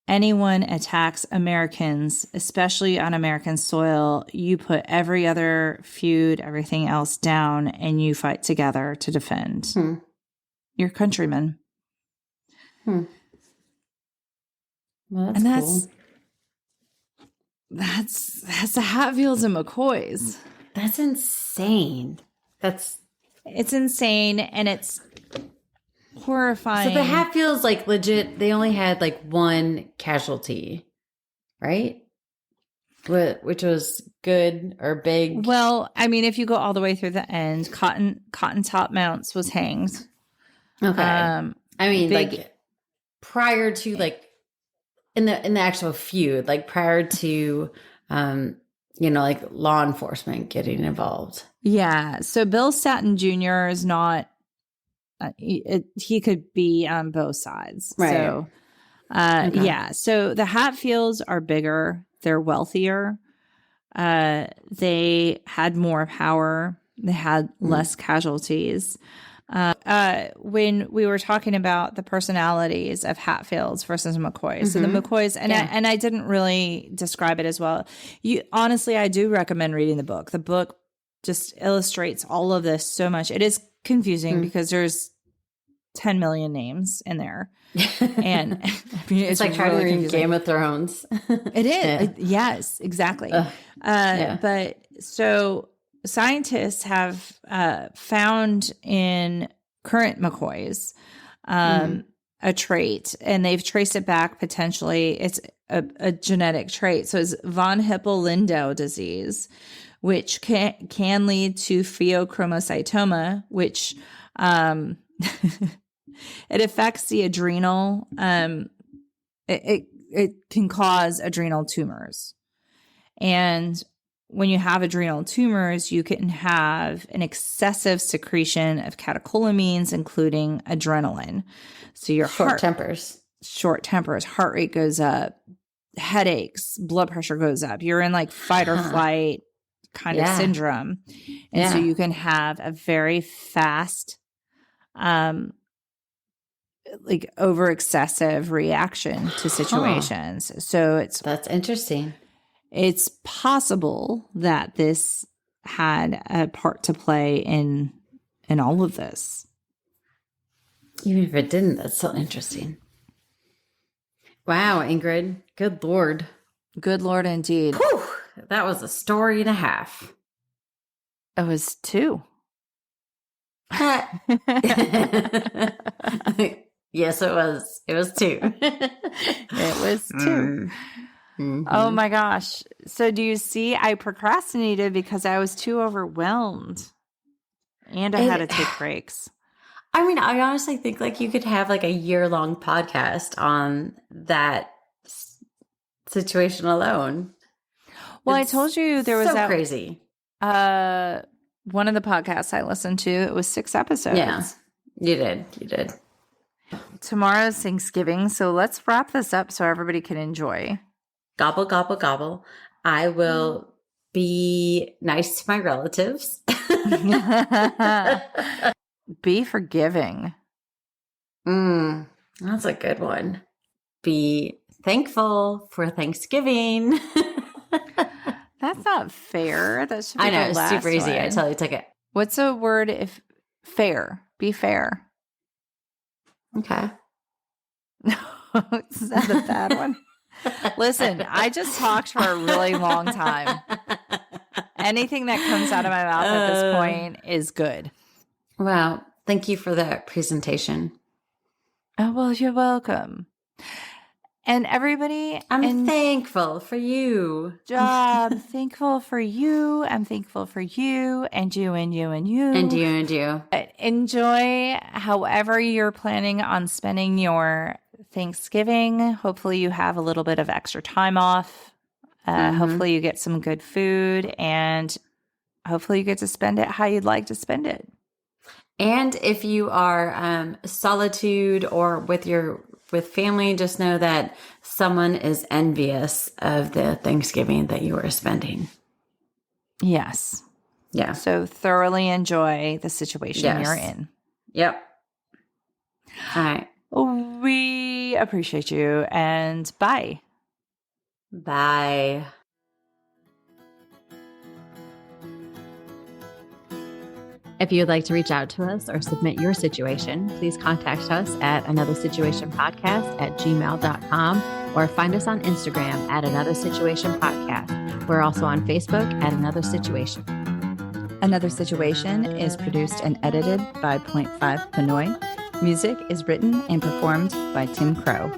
anyone attacks Americans, especially on American soil, you put every other feud, everything else down, and you fight together to defend your countrymen. Well, that's and cool. That's the Hatfields and McCoys. That's insane. It's insane, and it's horrifying. So the Hatfields, like, legit, they only had like one casualty, right? Which was good or big. Well, I mean, if you go all the way through the end, Cotton Top Mounts was hanged. Okay. I mean, like prior to like in the actual feud, like prior to like law enforcement getting involved. Yeah. So Bill Staton Jr. is not. He could be on both sides. Right. So, yeah. So the Hatfields are bigger. They're wealthier. They had more power. They had less casualties. When we were talking about the personalities of Hatfields versus McCoys, so the McCoys, and I didn't really describe it as well. Honestly, I do recommend reading the book. The book just illustrates all of this so much. It is confusing because there's 10 million names in there. And I mean, it's like trying to read Game of Thrones. It is. Yes, exactly. But so scientists have found in current McCoys a trait, and they've traced it back potentially. It's a genetic trait. So it's von Hippel-Lindau disease, which can lead to pheochromocytoma, which it affects the adrenal. It can cause adrenal tumors. And when you have adrenal tumors, you can have an excessive secretion of catecholamines, including adrenaline. So your short tempers, heart rate goes up, headaches, blood pressure goes up. You're in like fight or flight kind of syndrome. And so you can have a very fast, like over excessive reaction to situations. So that's interesting. It's possible that this had a part to play in all of this. Even if it didn't, that's so interesting. Wow, Ingrid. Good Lord. Good Lord, indeed. Whew, that was a story and a half. It was 2. Yes, it was. It was 2. It was 2. Mm-hmm. Oh my gosh. So do you see, I procrastinated because I was too overwhelmed and I had to take breaks. I mean, I honestly think like you could have like a year-long podcast on that situation alone. Well, I told you there was so crazy. One of the podcasts I listened to, it was 6 episodes. Yeah, you did. You did. Tomorrow's Thanksgiving, so let's wrap this up so everybody can enjoy. Gobble, gobble, gobble. I will be nice to my relatives. Be forgiving. That's a good one. Be thankful for Thanksgiving. That's not fair. That should be I know, the it's last super easy. one. I totally took it. What's a word if fair? Be fair. Okay. Is that a bad one? Listen, I just talked for a really long time. Anything that comes out of my mouth at this point is good. Wow. Thank you for that presentation. Oh, well, you're welcome. And everybody, I'm thankful for you. Job, thankful for you. I'm thankful for you and you and you and you. And you and you. Enjoy however you're planning on spending your Thanksgiving. Hopefully you have a little bit of extra time off. Hopefully you get some good food and hopefully you get to spend it how you'd like to spend it. And if you are solitude or with family, just know that someone is envious of the Thanksgiving that you are spending. Yes. Yeah. So thoroughly enjoy the situation you're in. Yep. All right. We appreciate you and bye. Bye. If you would like to reach out to us or submit your situation, please contact us at anothersituationpodcast@gmail.com or find us on Instagram at Another Situation Podcast. We're also on Facebook at Another Situation. Another Situation is produced and edited by Point 5 Pinoy. Music is written and performed by Tim Crow.